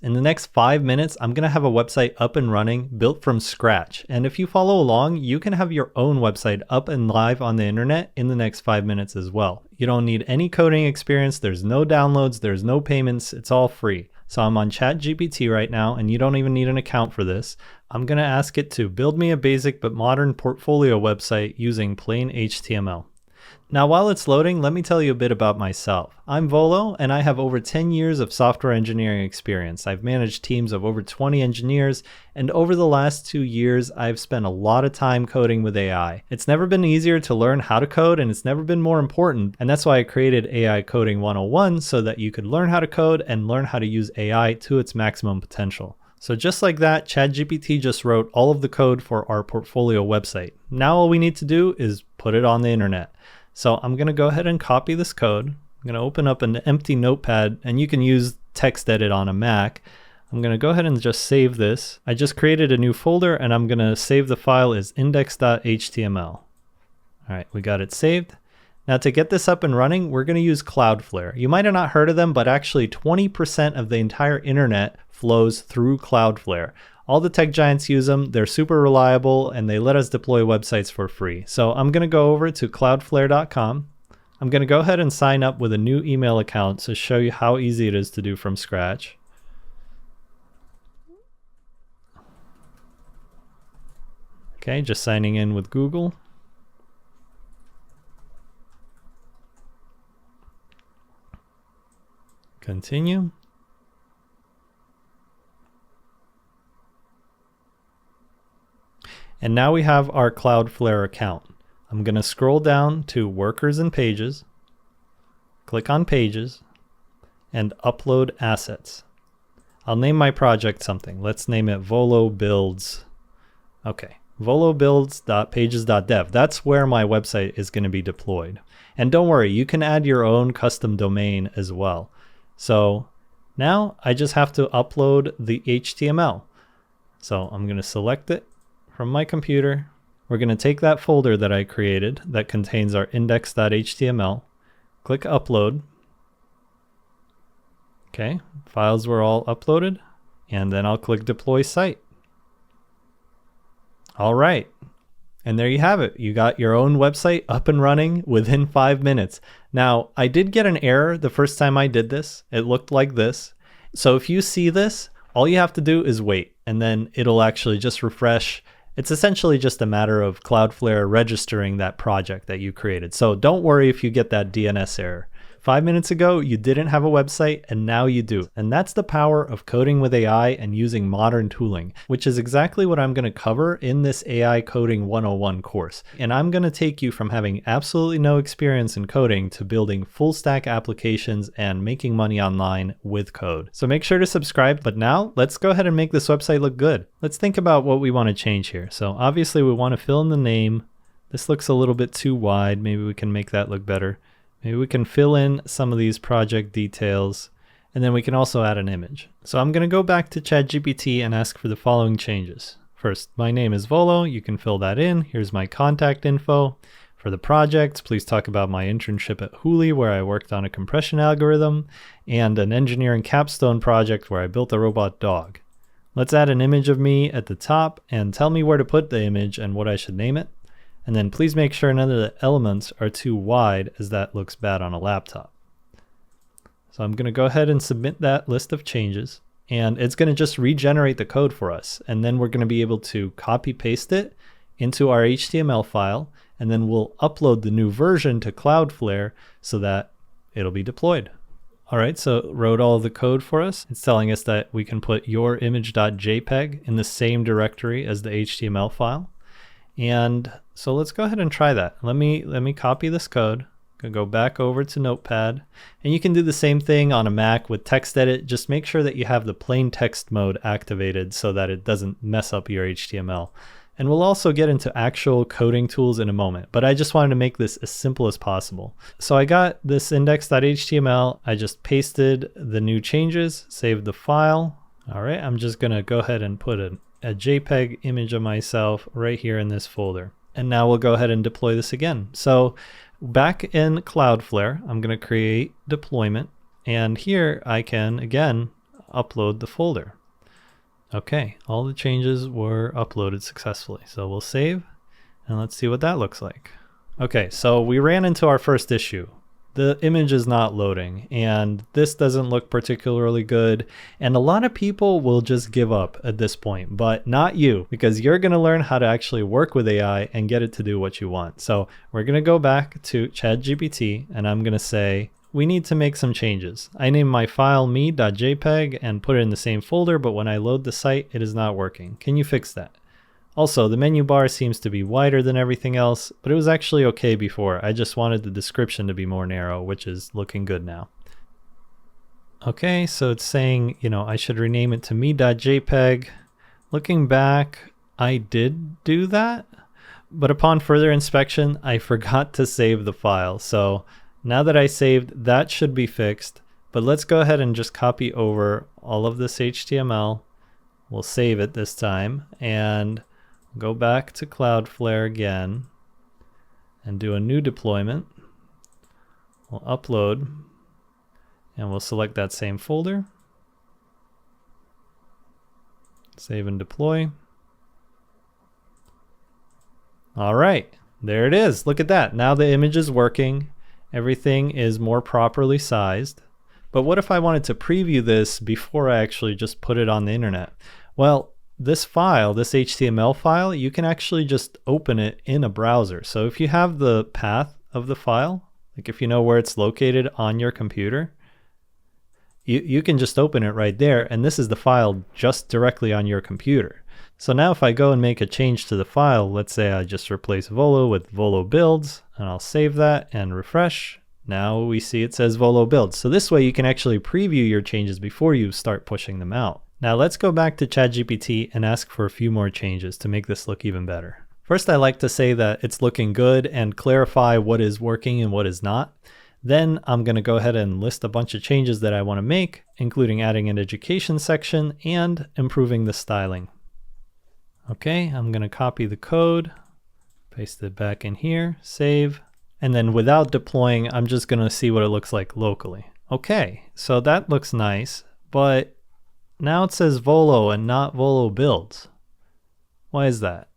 In the next 5 minutes, I'm going to have a website up and running, built from scratch. And if you follow along, you can have your own website up and live on the internet in the next 5 minutes as well. You don't need any coding experience. There's no downloads. There's no payments. It's all free. So I'm on ChatGPT right now, and you don't even need an account for this. I'm going to ask it to build me a basic but modern portfolio website using plain HTML. Now, while it's loading, let me tell you a bit about myself. I'm Volo, and I have over 10 years of software engineering experience. I've managed teams of over 20 engineers, and over the last 2 years, I've spent a lot of time coding with AI. It's never been easier to learn how to code, and it's never been more important, and that's why I created AI Coding 101 so that you could learn how to code and learn how to use AI to its maximum potential. So just like that, ChatGPT just wrote all of the code for our portfolio website. Now all we need to do is put it on the internet. So I'm going to go ahead and copy this code. I'm going to open up an empty notepad, and you can use TextEdit on a Mac. I'm going to go ahead and just save this. I just created a new folder, and I'm going to save the file as index.html. All right, we got it saved. Now to get this up and running, we're going to use Cloudflare. You might have not heard of them, but actually 20% of the entire internet flows through Cloudflare. All the tech giants use them. They're super reliable, and they let us deploy websites for free. So I'm going to go over to cloudflare.com. I'm going to go ahead and sign up with a new email account to show you how easy it is to do from scratch. Okay, just signing in with Google. Continue. And now we have our Cloudflare account. I'm going to scroll down to Workers and Pages, click on Pages, and Upload Assets. I'll name my project something. Let's name it Volo Builds. Okay, volobuilds.pages.dev. That's where my website is going to be deployed. And don't worry, you can add your own custom domain as well. So now I just have to upload the HTML. So I'm going to select it from my computer. We're going to take that folder that I created that contains our index.html, click upload. Okay, files were all uploaded, and then I'll click deploy site. All right, and there you have it. You got your own website up and running within 5 minutes. Now, I did get an error the first time I did this. It looked like this. So if you see this, all you have to do is wait, and then it'll actually just refresh. It's essentially just a matter of Cloudflare registering that project that you created. So don't worry if you get that DNS error. 5 minutes ago, you didn't have a website, and now you do. And that's the power of coding with AI and using modern tooling, which is exactly what I'm going to cover in this AI Coding 101 course. And I'm going to take you from having absolutely no experience in coding to building full stack applications and making money online with code. So make sure to subscribe. But now let's go ahead and make this website look good. Let's think about what we want to change here. So obviously we want to fill in the name. This looks a little bit too wide. Maybe we can make that look better. Maybe we can fill in some of these project details, and then we can also add an image. So I'm going to go back to ChatGPT and ask for the following changes. First, my name is Volo. You can fill that in. Here's my contact info. For the project, please talk about my internship at Hooli, where I worked on a compression algorithm, and an engineering capstone project where I built a robot dog. Let's add an image of me at the top and tell me where to put the image and what I should name it. And then please make sure none of the elements are too wide, as that looks bad on a laptop. So I'm going to go ahead and submit that list of changes, and it's going to just regenerate the code for us. And then we're going to be able to copy paste it into our HTML file, and then we'll upload the new version to Cloudflare so that it'll be deployed. All right, so it wrote all of the code for us. It's telling us that we can put your image.jpg in the same directory as the HTML file. And so let's go ahead and try that. Let me copy this code. I'm gonna go back over to Notepad, and you can do the same thing on a Mac with TextEdit. Just make sure that you have the plain text mode activated so that it doesn't mess up your HTML. And we'll also get into actual coding tools in a moment, but I just wanted to make this as simple as possible. So I got this index.html. I just pasted the new changes, saved the file. All right, I'm just gonna go ahead and put a JPEG image of myself right here in this folder. And now we'll go ahead and deploy this again. So back in Cloudflare, I'm going to create deployment. And here I can, again, upload the folder. Okay, all the changes were uploaded successfully. So we'll save and let's see what that looks like. Okay, so we ran into our first issue. The image is not loading and this doesn't look particularly good. And a lot of people will just give up at this point, but not you, because you're going to learn how to actually work with AI and get it to do what you want. So we're going to go back to ChatGPT and I'm going to say, we need to make some changes. I named my file me.jpg and put it in the same folder, but when I load the site, it is not working. Can you fix that? Also, the menu bar seems to be wider than everything else, but it was actually okay before. I just wanted the description to be more narrow, which is looking good now. Okay, so it's saying, I should rename it to me.jpg. Looking back, I did do that, but upon further inspection, I forgot to save the file. So now that I saved, that should be fixed. But let's go ahead and just copy over all of this HTML. We'll save it this time and go back to Cloudflare again and do a new deployment. We'll upload and we'll select that same folder. Save and deploy. All right, there it is. Look at that. Now the image is working. Everything is more properly sized. But what if I wanted to preview this before I actually just put it on the internet? Well, this file, this HTML file, you can actually just open it in a browser. So if you have the path of the file, like if you know where it's located on your computer, you can just open it right there. And this is the file just directly on your computer. So now if I go and make a change to the file, let's say I just replace Volo with Volo builds, and I'll save that and refresh. Now we see it says Volo builds. So this way you can actually preview your changes before you start pushing them out. Now let's go back to ChatGPT and ask for a few more changes to make this look even better. First, I like to say that it's looking good and clarify what is working and what is not. Then I'm going to go ahead and list a bunch of changes that I want to make, including adding an education section and improving the styling. Okay, I'm going to copy the code, paste it back in here, save, and then without deploying, I'm just going to see what it looks like locally. Okay, so that looks nice, but now it says Volo and not Volo builds. Why is that?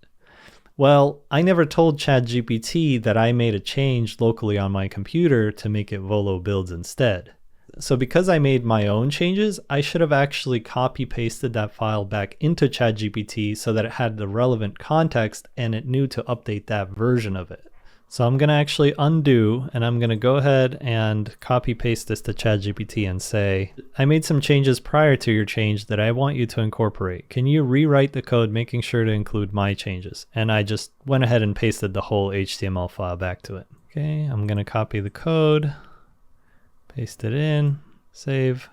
Well, I never told ChatGPT that I made a change locally on my computer to make it Volo builds instead. So because I made my own changes, I should have actually copy pasted that file back into ChatGPT so that it had the relevant context and it knew to update that version of it. So I'm going to actually undo and I'm going to go ahead and copy paste this to ChatGPT and say, I made some changes prior to your change that I want you to incorporate. Can you rewrite the code making sure to include my changes? And I just went ahead and pasted the whole HTML file back to it. Okay, I'm going to copy the code, paste it in, save,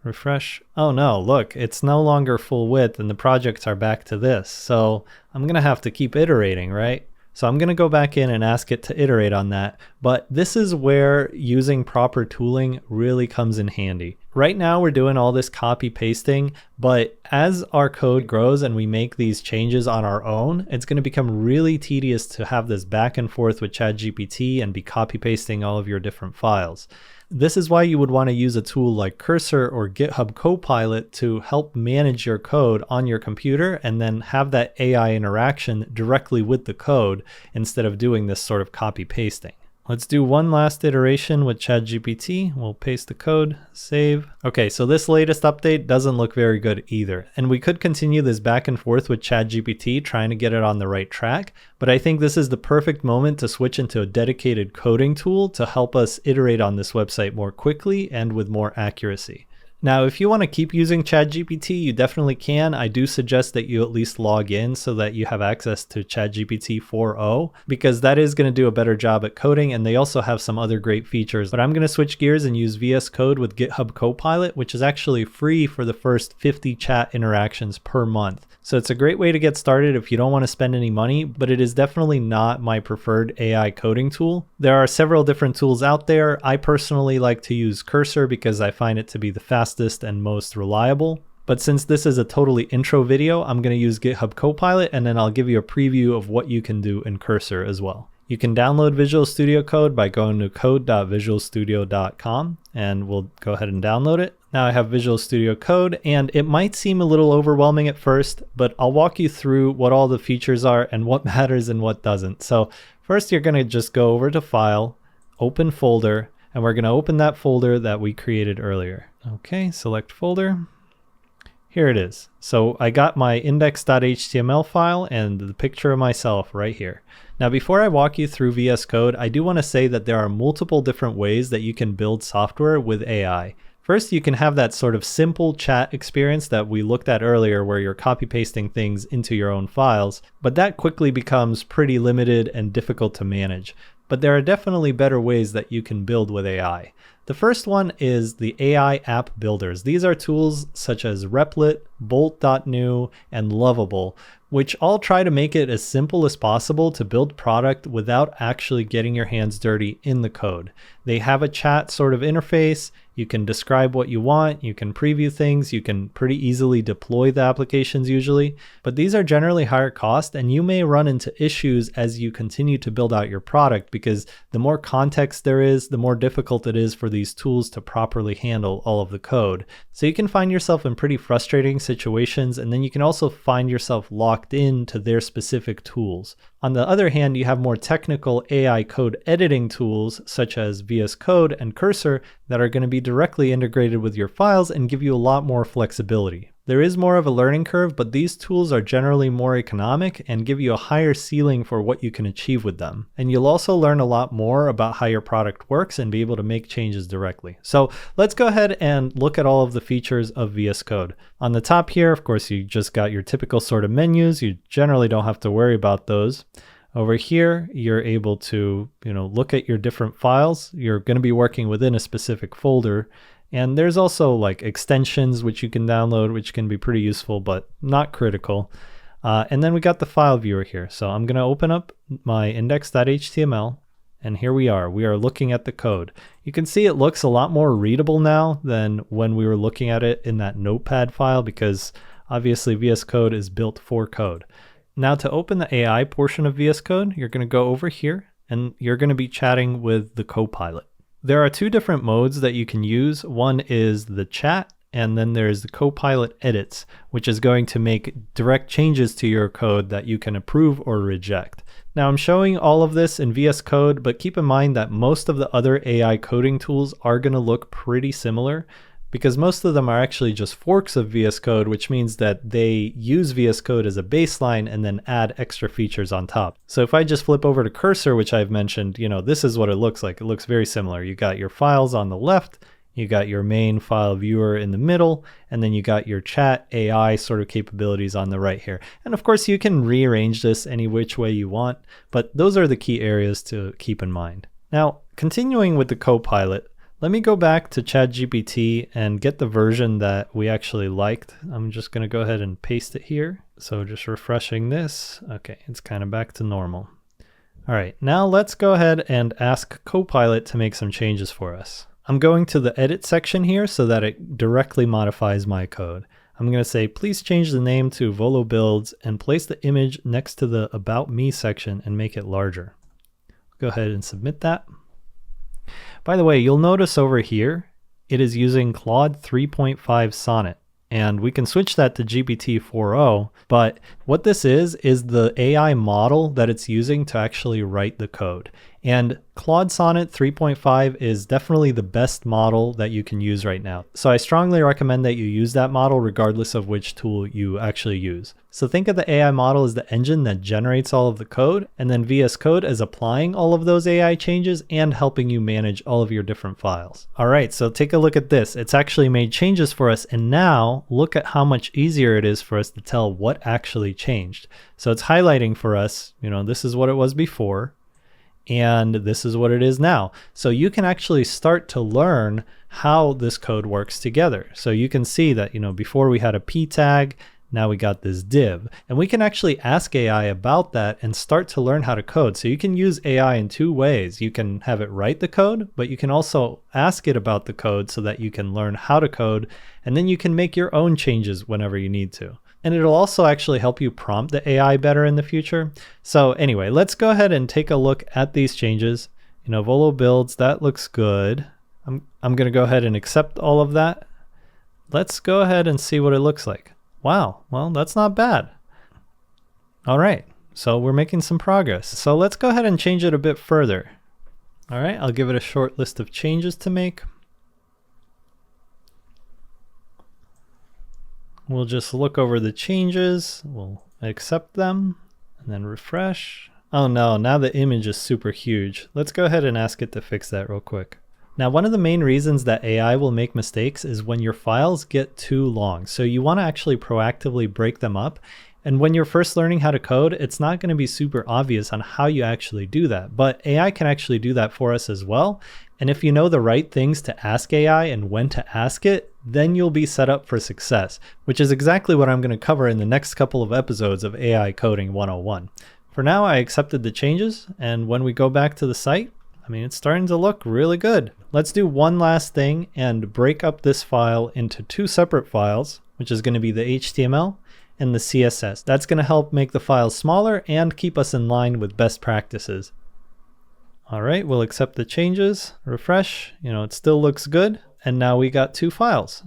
refresh. Oh no, look, it's no longer full width and the projects are back to this. So I'm going to have to keep iterating, right? So I'm going to go back in and ask it to iterate on that. But this is where using proper tooling really comes in handy. Right now we're doing all this copy pasting, but as our code grows and we make these changes on our own, it's going to become really tedious to have this back and forth with ChatGPT and be copy pasting all of your different files. This is why you would want to use a tool like Cursor or GitHub Copilot to help manage your code on your computer and then have that AI interaction directly with the code instead of doing this sort of copy pasting. Let's do one last iteration with ChatGPT. We'll paste the code, save. Okay, so this latest update doesn't look very good either. And we could continue this back and forth with ChatGPT trying to get it on the right track, but I think this is the perfect moment to switch into a dedicated coding tool to help us iterate on this website more quickly and with more accuracy. Now, if you want to keep using ChatGPT, you definitely can. I do suggest that you at least log in so that you have access to ChatGPT 4.0 because that is going to do a better job at coding, and they also have some other great features. But I'm going to switch gears and use VS Code with GitHub Copilot, which is actually free for the first 50 chat interactions per month. So it's a great way to get started if you don't want to spend any money, but it is definitely not my preferred AI coding tool. There are several different tools out there. I personally like to use Cursor because I find it to be the fastest and most reliable. But since this is a totally intro video, I'm going to use GitHub Copilot and then I'll give you a preview of what you can do in Cursor as well. You can download Visual Studio Code by going to code.visualstudio.com, and we'll go ahead and download it. Now I have Visual Studio Code, and it might seem a little overwhelming at first, but I'll walk you through what all the features are and what matters and what doesn't. So first you're going to just go over to File, Open Folder, and we're going to open that folder that we created earlier. Okay, select folder. Here it is. So I got my index.html file and the picture of myself right here. Now, before I walk you through VS Code, I do want to say that there are multiple different ways that you can build software with AI. First, you can have that sort of simple chat experience that we looked at earlier where you're copy pasting things into your own files, but that quickly becomes pretty limited and difficult to manage. But there are definitely better ways that you can build with AI. The first one is the AI app builders. These are tools such as Replit, Bolt.new, and Lovable, which all try to make it as simple as possible to build product without actually getting your hands dirty in the code. They have a chat sort of interface. You can describe what you want, you can preview things, you can pretty easily deploy the applications usually, but these are generally higher cost and you may run into issues as you continue to build out your product because the more context there is, the more difficult it is for these tools to properly handle all of the code. So you can find yourself in pretty frustrating situations, and then you can also find yourself locked into their specific tools. On the other hand, you have more technical AI code editing tools such as VS Code and Cursor that are going to be directly integrated with your files and give you a lot more flexibility. There is more of a learning curve, but these tools are generally more economic and give you a higher ceiling for what you can achieve with them. And you'll also learn a lot more about how your product works and be able to make changes directly. So let's go ahead and look at all of the features of VS Code. On the top here, of course, you just got your typical sort of menus. You generally don't have to worry about those. Over here, you're able to, look at your different files. You're going to be working within a specific folder. And there's also like extensions which you can download, which can be pretty useful, but not critical. And then we got the file viewer here. So I'm going to open up my index.html, and here we are. We are looking at the code. You can see it looks a lot more readable now than when we were looking at it in that notepad file, because obviously VS Code is built for code. Now to open the AI portion of VS Code, you're going to go over here and you're going to be chatting with the Copilot. There are two different modes that you can use. One is the chat, and then there's the Copilot edits, which is going to make direct changes to your code that you can approve or reject. Now I'm showing all of this in VS Code, but keep in mind that most of the other AI coding tools are going to look pretty similar, because most of them are actually just forks of VS Code, which means that they use VS Code as a baseline and then add extra features on top. So if I just flip over to Cursor, which I've mentioned, this is what it looks like. It looks very similar. You got your files on the left, you got your main file viewer in the middle, and then you got your chat AI sort of capabilities on the right here. And of course, you can rearrange this any which way you want, but those are the key areas to keep in mind. Now, continuing with the Copilot, let me go back to ChatGPT and get the version that we actually liked. I'm just going to go ahead and paste it here. So just refreshing this. Okay, it's kind of back to normal. All right, now let's go ahead and ask Copilot to make some changes for us. I'm going to the edit section here so that it directly modifies my code. I'm going to say, please change the name to Volo Builds and place the image next to the About Me section and make it larger. Go ahead and submit that. By the way, you'll notice over here, it is using Claude 3.5 Sonnet, and we can switch that to GPT 4.0, but what this is the AI model that it's using to actually write the code. And Claude Sonnet 3.5 is definitely the best model that you can use right now. So I strongly recommend that you use that model regardless of which tool you actually use. So think of the AI model as the engine that generates all of the code, and then VS Code as applying all of those AI changes and helping you manage all of your different files. All right, so take a look at this. It's actually made changes for us, and now look at how much easier it is for us to tell what actually changed. So it's highlighting for us, this is what it was before, and this is what it is now. So you can actually start to learn how this code works together. So you can see that, before we had a p tag, now we got this div, and we can actually ask AI about that and start to learn how to code. So you can use AI in two ways. You can have it write the code, but you can also ask it about the code so that you can learn how to code, and then you can make your own changes whenever you need to. And it'll also actually help you prompt the AI better in the future. So anyway, let's go ahead and take a look at these changes. You know, Volo builds, that looks good. I'm going to go ahead and accept all of that. Let's go ahead and see what it looks like. Wow, well, that's not bad. All right, so we're making some progress. So let's go ahead and change it a bit further. All right, I'll give it a short list of changes to make. We'll just look over the changes, we'll accept them, and then refresh. Oh no, now the image is super huge. Let's go ahead and ask it to fix that real quick. Now, one of the main reasons that AI will make mistakes is when your files get too long. So you want to actually proactively break them up. And when you're first learning how to code, it's not going to be super obvious on how you actually do that. But AI can actually do that for us as well. And if you know the right things to ask AI and when to ask it, then you'll be set up for success, which is exactly what I'm going to cover in the next couple of episodes of AI Coding 101. For now, I accepted the changes. And when we go back to the site, I mean, it's starting to look really good. Let's do one last thing and break up this file into two separate files, which is going to be the HTML and the CSS. That's going to help make the files smaller and keep us in line with best practices. All right, we'll accept the changes, refresh, you know, it still looks good. And now we got two files.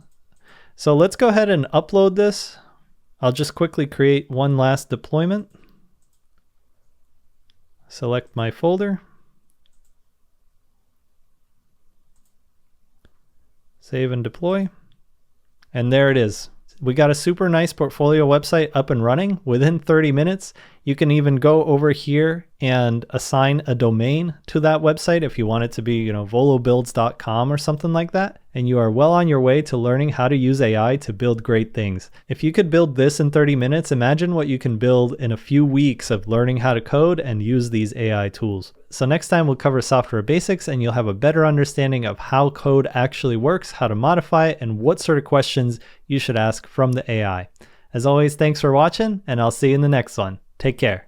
So let's go ahead and upload this. I'll just quickly create one last deployment. Select my folder. Save and deploy. And there it is. We got a super nice portfolio website up and running within 30 minutes. You can even go over here and assign a domain to that website if you want it to be, volobuilds.com or something like that. And you are well on your way to learning how to use AI to build great things. If you could build this in 30 minutes, imagine what you can build in a few weeks of learning how to code and use these AI tools. So next time we'll cover software basics and you'll have a better understanding of how code actually works, how to modify it, and what sort of questions you should ask from the AI. As always, thanks for watching, and I'll see you in the next one. Take care.